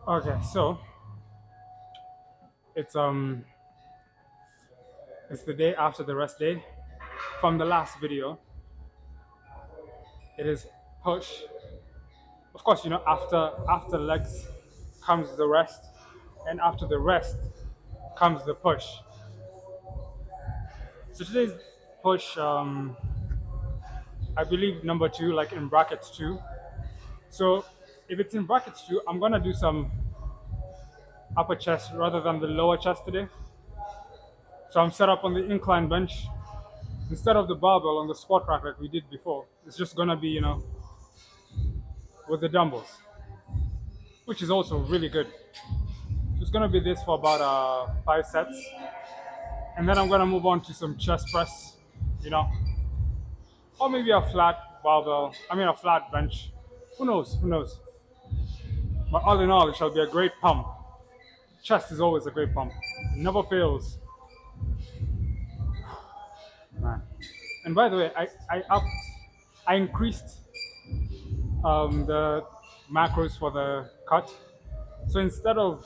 Okay, so it's um it's the day after the rest day. From the last video, it is push. Of course, after legs comes the rest, and after the rest comes the push. So today's push, I believe number two, like in brackets two. So if it's in brackets two, I'm gonna do some upper chest rather than the lower chest today. So I'm set up on the incline bench instead of the barbell on the squat rack like we did before. It's just gonna be, with the dumbbells, which is also really good. So it's gonna be this for about 5 sets, and then I'm gonna move on to some chest press, you know, or maybe a flat barbell. I mean a flat bench. Who knows? Who knows? But all in all, it shall be a great pump. Chest is always a great pump. Never fails, man. And by the way, I increased the macros for the cut. So instead of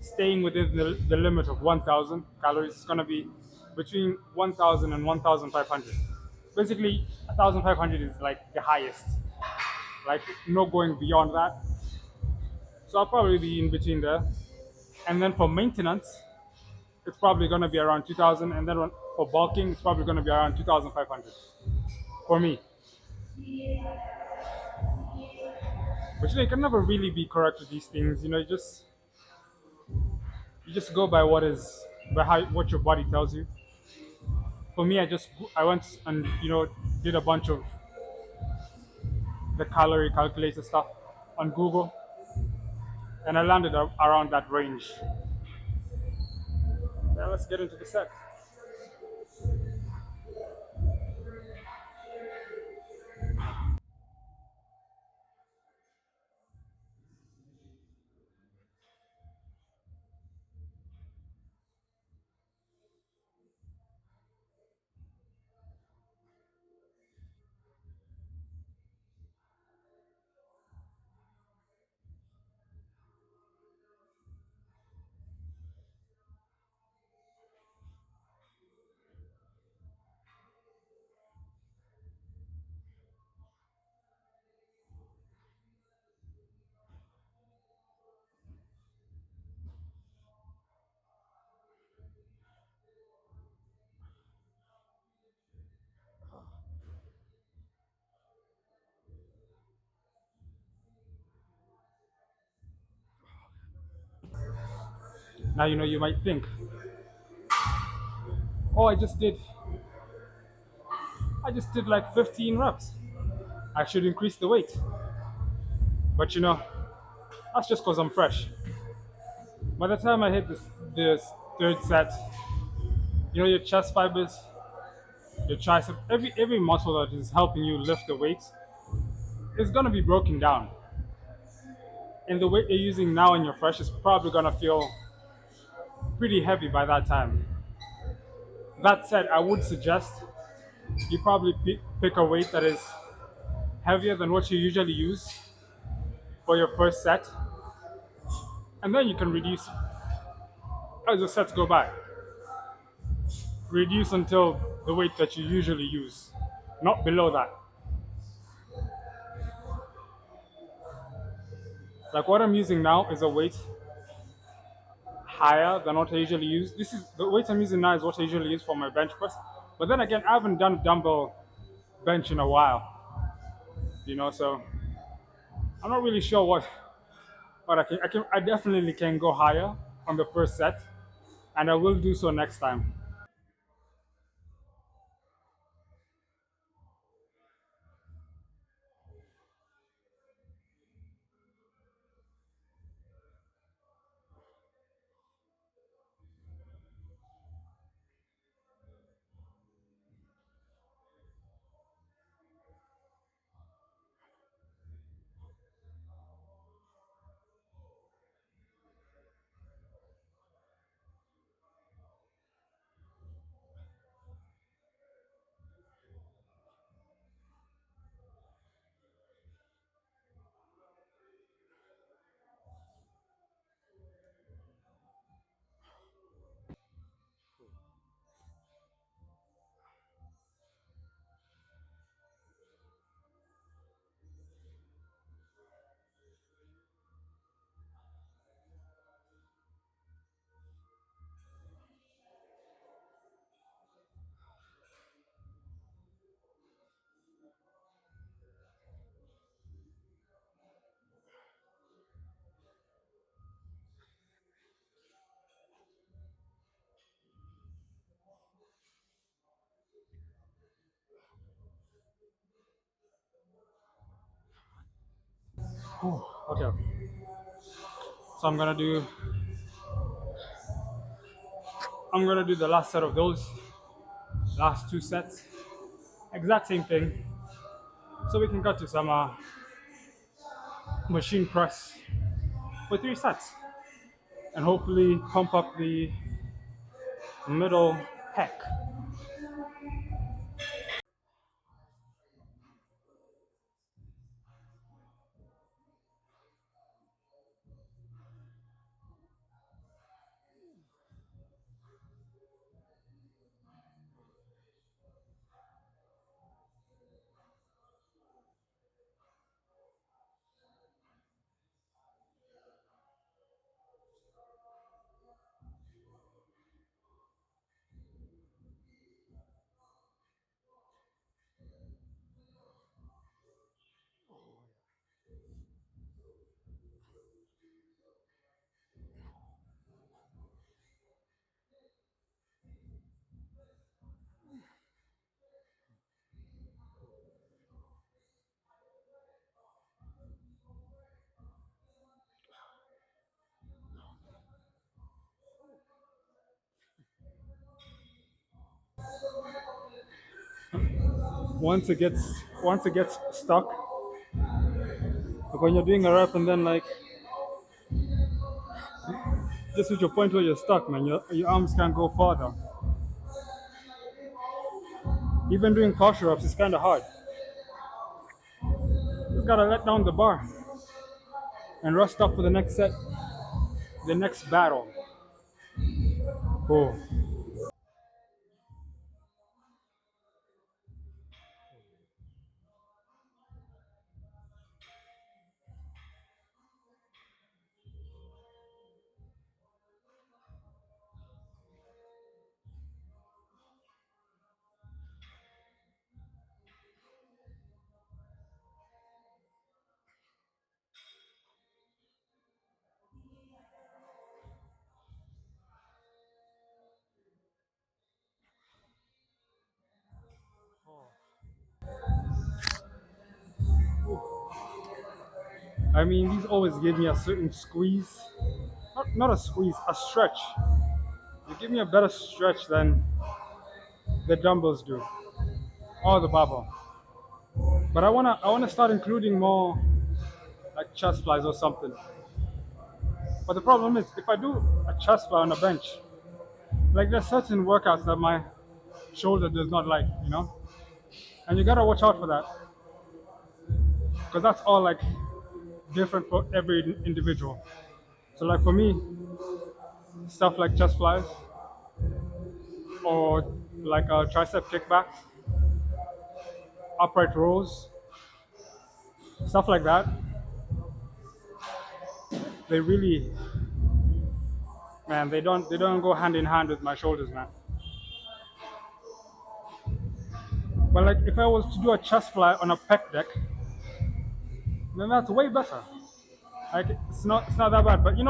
staying within the limit of 1,000 calories, it's gonna be between 1,000 and 1,500. Basically, 1,500 is like the highest. Like no going beyond that. So I'll probably be in between there. And then for maintenance, it's probably gonna be around 2,000. And then for bulking, it's probably gonna be around 2,500 for me. But you can never really be correct with these things. You just go by what your body tells you. For me, I went and did a bunch of the calorie calculator stuff on Google, and I landed around that range. Now let's get into the set. Now you might think, oh, I just did like 15 reps. I should increase the weight. But that's just because I'm fresh. By the time I hit this third set, your chest fibers, your tricep, every muscle that is helping you lift the weight is gonna be broken down. And the weight you're using now in your fresh is probably gonna feel pretty heavy by that time. That said, I would suggest you probably pick a weight that is heavier than what you usually use for your first set, and then you can reduce as the sets go by. Reduce until the weight that you usually use, not below that. Like what I'm using now is a weight higher than what I usually use. This is the weight I'm using now is what I usually use for my bench press. But then again, I haven't done dumbbell bench in a while, so I'm not really sure what I definitely can go higher on the first set, and I will do so next time. Whew, okay. So I'm gonna do the last set of those, last two sets, exact same thing. So we can cut to some machine press for 3 sets, and hopefully pump up the middle pec. Once it gets stuck, like when you're doing a rep and then like just with your point where you're stuck, man, your arms can't go farther. Even doing posture ups is kind of hard. Just gotta let down the bar and rest up for the next set, the next battle. Oh, I mean, these always give me a certain squeeze. Not a squeeze, a stretch. They give me a better stretch than the dumbbells do, or the barbell. But I wanna start including more like chest flies or something. But the problem is, if I do a chest fly on a bench, like there's certain workouts that my shoulder does not like, and you gotta watch out for that because that's all like different for every individual. So like for me, stuff like chest flies or like a tricep kickbacks, upright rows, stuff like that, they really, man, they don't go hand in hand with my shoulders, man. But like if I was to do a chest fly on a pec deck, then that's way better. Like it's not that bad. But this you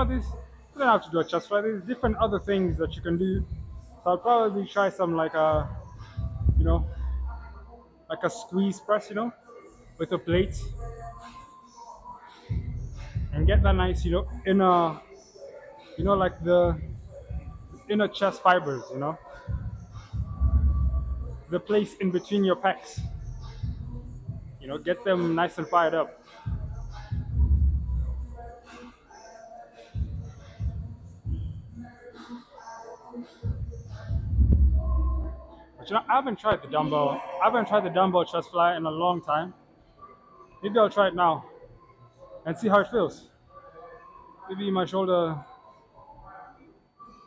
don't have to do a chest fly. There's different other things that you can do. So I'll probably try some like you know a squeeze press, with a plate, and get that nice, inner, like the inner chest fibers, the place in between your pecs, get them nice and fired up. But I haven't tried the dumbbell. I haven't tried the dumbbell chest fly in a long time. Maybe I'll try it now and see how it feels. Maybe my shoulder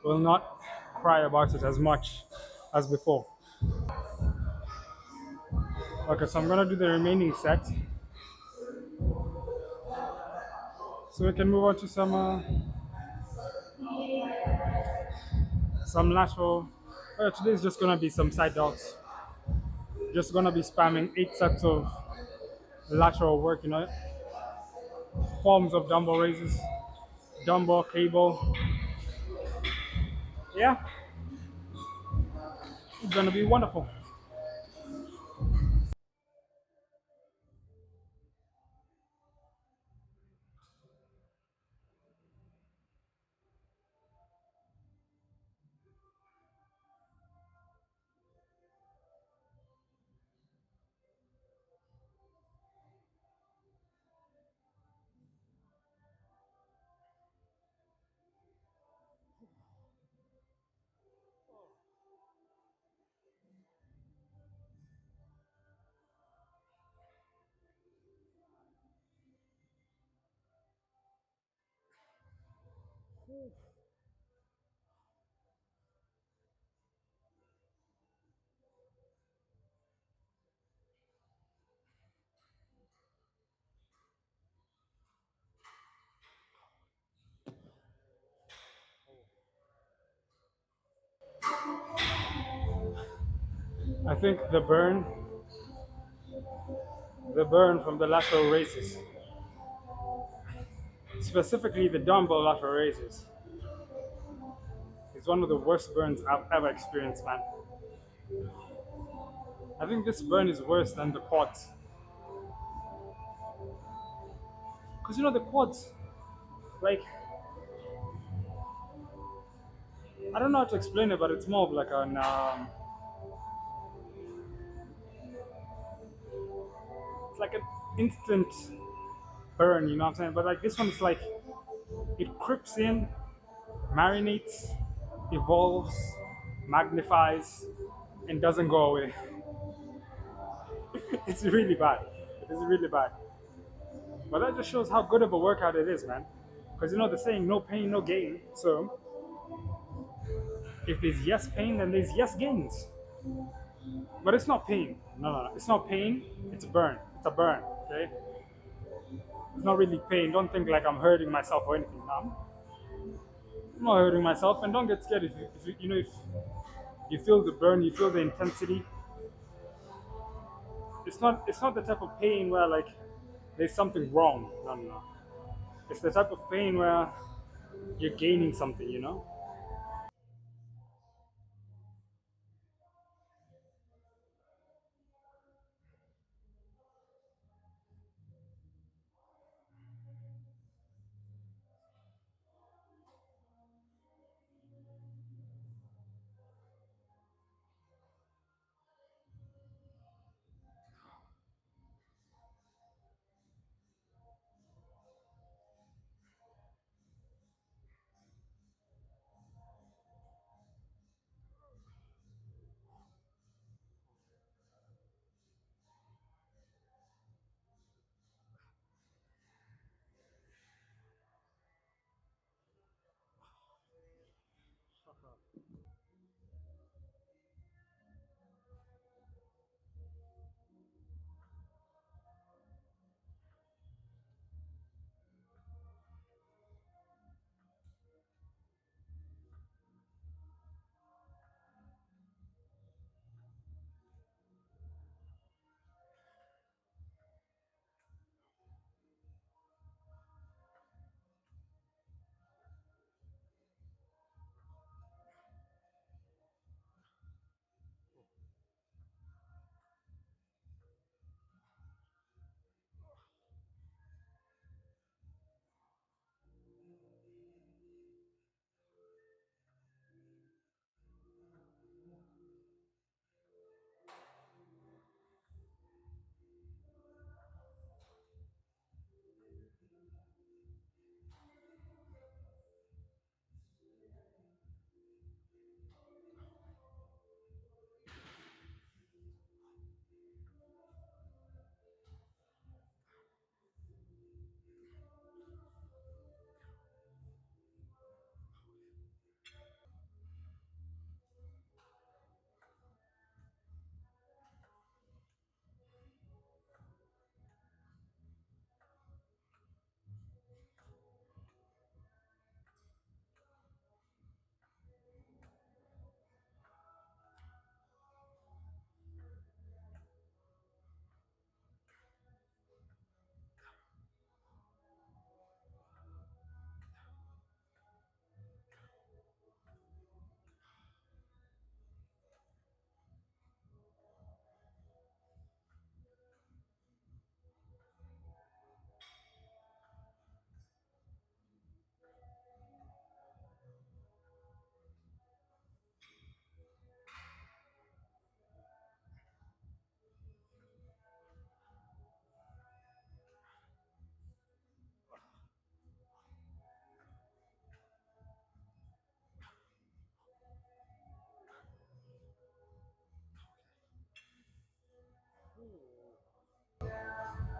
will not cry about it as much as before. Okay, so I'm gonna do the remaining set, so we can move on to some lateral. Today is just gonna be some side dogs. Just gonna be spamming 8 sets of lateral work. Forms of dumbbell raises, dumbbell cable. Yeah, it's gonna be wonderful. I think the burn from the lateral raises, specifically the dumbbell lateral raises, is one of the worst burns I've ever experienced, man. I think this burn is worse than the quads. Because you know the quads, like, I don't know how to explain it, but it's more of like it's like an instant burn, you know what I'm saying? But like this one is like, it creeps in, marinates, evolves, magnifies, and doesn't go away. It's really bad. It is really bad. But that just shows how good of a workout it is, man. Because you know the saying, no pain, no gain. So if there's yes pain, then there's yes gains. But it's not pain. No, no, no. It's not pain. It's a burn. It's a burn. Okay. It's not really pain. Don't think like I'm hurting myself or anything. No, I'm not hurting myself. And don't get scared if you feel the burn, you feel the intensity. It's not the type of pain where like there's something wrong. No, no, no. It's the type of pain where you're gaining something. You know.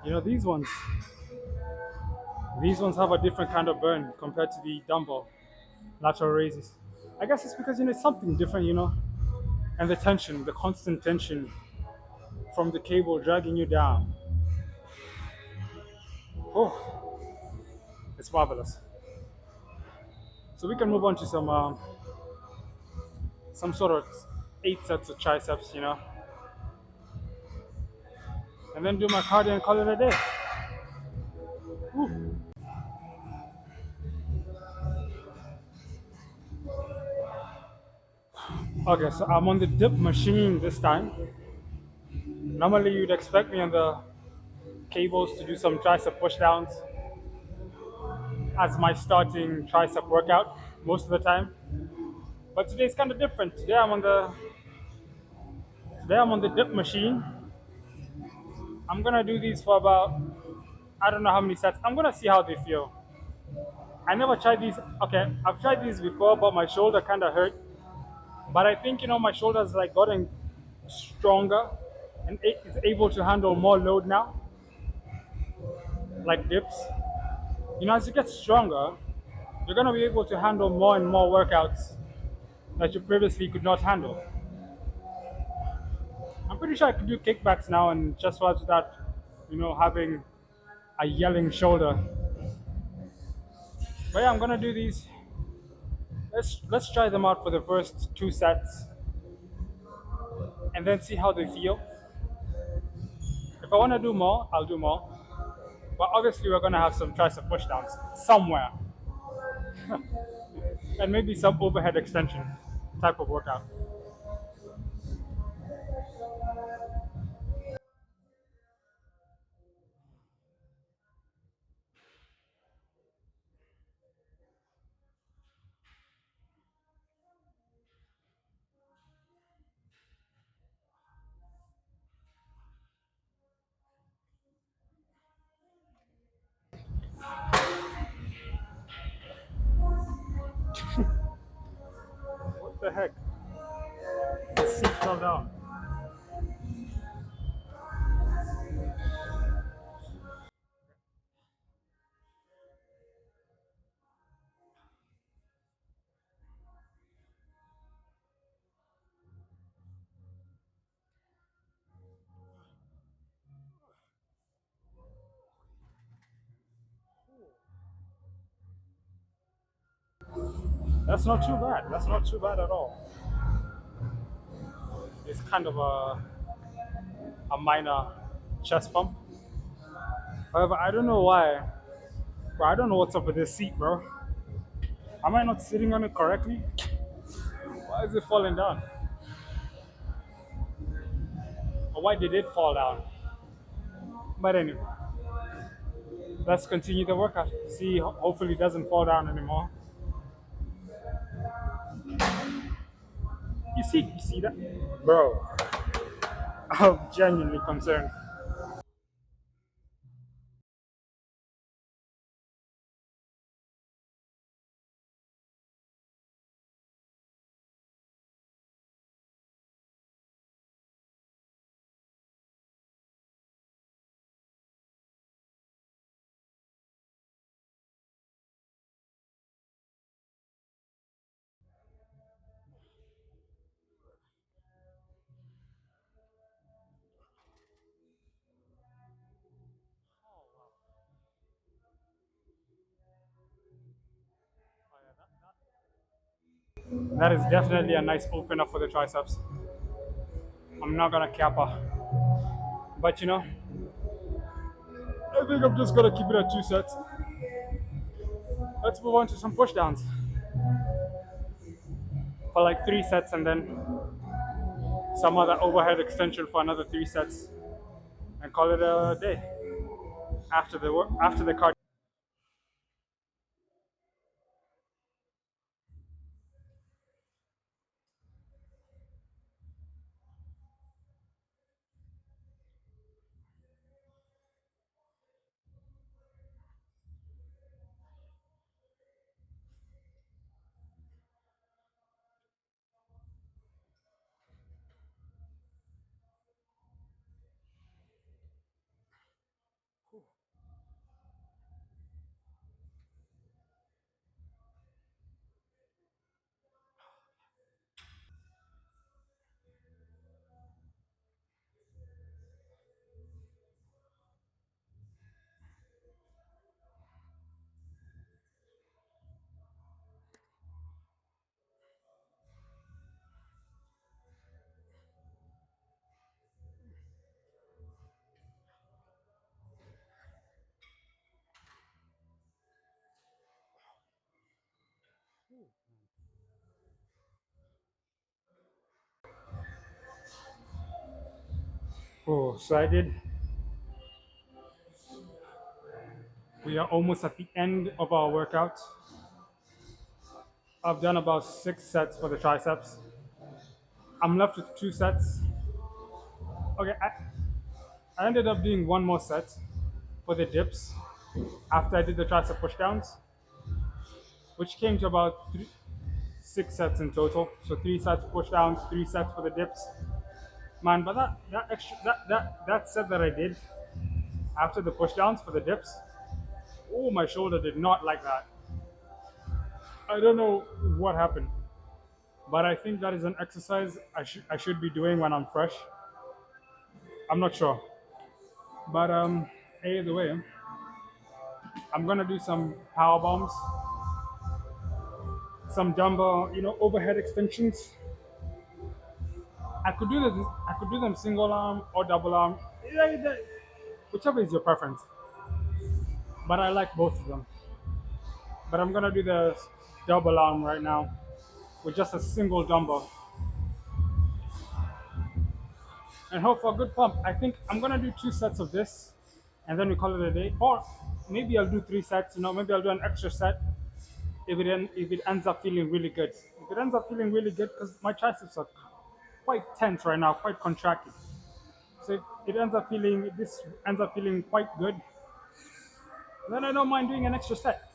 You know these ones have a different kind of burn compared to the dumbbell. lateral raises. I guess it's because it's something different, and the tension, the constant tension from the cable dragging you down. Oh, it's marvelous. So we can move on to some sort of 8 sets of triceps, and then do my cardio and call it a day. Whew. Okay, so I'm on the dip machine this time. Normally you'd expect me on the cables to do some tricep pushdowns as my starting tricep workout most of the time. But today's kind of different. Today I'm on the dip machine. I'm gonna do these for about, I don't know how many sets. I'm gonna see how they feel. I never tried these. Okay, I've tried these before, but my shoulder kind of hurt. But I think my shoulder's like gotten stronger and it's able to handle more load now, like dips. As you get stronger, you're gonna be able to handle more and more workouts that you previously could not handle. I'm pretty sure I could do kickbacks now and just watch that, having a yelling shoulder. But yeah, I'm gonna do these. Let's try them out for the first 2 sets and then see how they feel. If I want to do more, I'll do more. But obviously, we're gonna have some tricep pushdowns somewhere, and maybe some overhead extension type of workout. What the heck? The seat fell down. That's not too bad. That's not too bad at all. It's kind of a minor chest pump. However, I don't know why. Bro, I don't know what's up with this seat, bro. Am I not sitting on it correctly? Why is it falling down? Or why did it fall down? But anyway, let's continue the workout. See, hopefully it doesn't fall down anymore. You see that? Bro, I'm genuinely concerned. That is definitely a nice opener for the triceps. I'm not gonna cap her. But I think I'm just gonna keep it at 2 sets. Let's move on to some pushdowns for like 3 sets and then some other overhead extension for another 3 sets and call it a day after the card. Oh, so I did. We are almost at the end of our workout. I've done about 6 sets for the triceps. I'm left with 2 sets. Okay, I ended up doing one more set for the dips after I did the tricep pushdowns, which came to about 6 sets in total. So 3 sets pushdowns, 3 sets for the dips. Man, but that set that I did after the pushdowns for the dips, oh, my shoulder did not like that. I don't know what happened, but I think that is an exercise I should be doing when I'm fresh. I'm not sure, but either way, I'm gonna do some power bombs, some dumbbell, overhead extensions. I could do them single arm or double arm, whichever is your preference. But I like both of them. But I'm gonna do the double arm right now with just a single dumbbell and hope for a good pump. I think I'm gonna do 2 sets of this, and then we call it a day. Or maybe I'll do 3 sets. Maybe I'll do an extra set if it ends up feeling really good. If it ends up feeling really good, because my triceps are quite tense right now, quite contracted. So if this ends up feeling quite good, then I don't mind doing an extra set.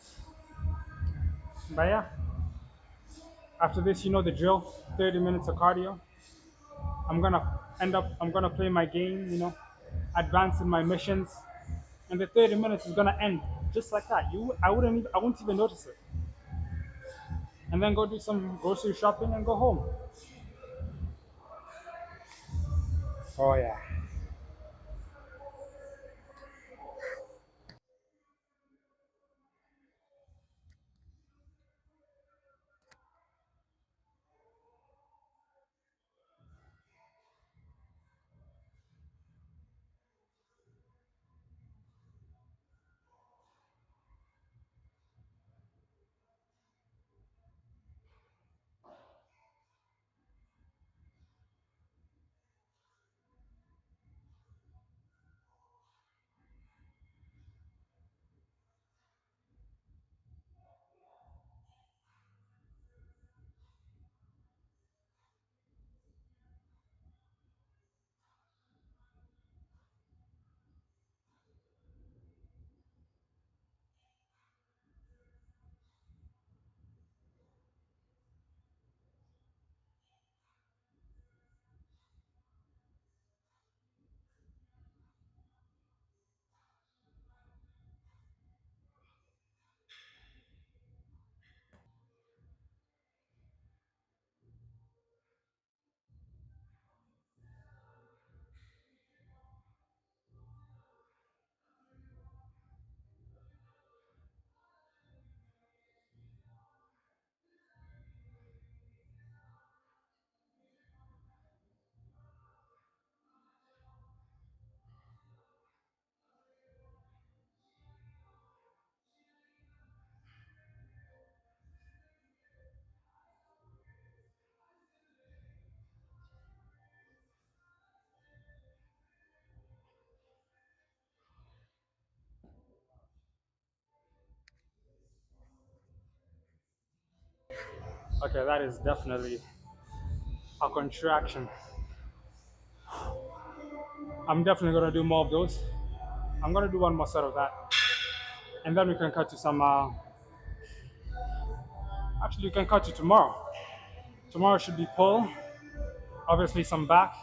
But yeah, after this, you know the drill. 30 minutes of cardio. I'm gonna play my game, advance in my missions, and the 30 minutes is gonna end just like that. I won't even notice it. And then go do some grocery shopping and go home. Oh yeah. Okay, that is definitely a contraction. I'm definitely gonna do more of those. I'm gonna do one more set of that, and then we can cut to some. Actually, we can cut to tomorrow. Tomorrow should be pull. Obviously, some back.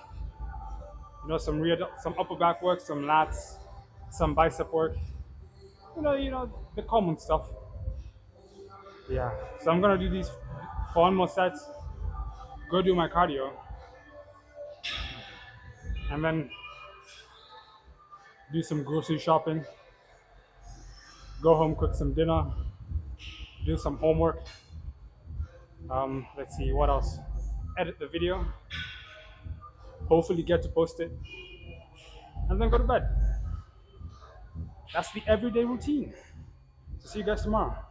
Some upper back work, some lats, some bicep work. The common stuff. Yeah. So I'm gonna do these for one more set. Go do my cardio, and then do some grocery shopping. Go home, cook some dinner, do some homework. Let's see what else. Edit the video. Hopefully, get to post it, and then go to bed. That's the everyday routine. So see you guys tomorrow.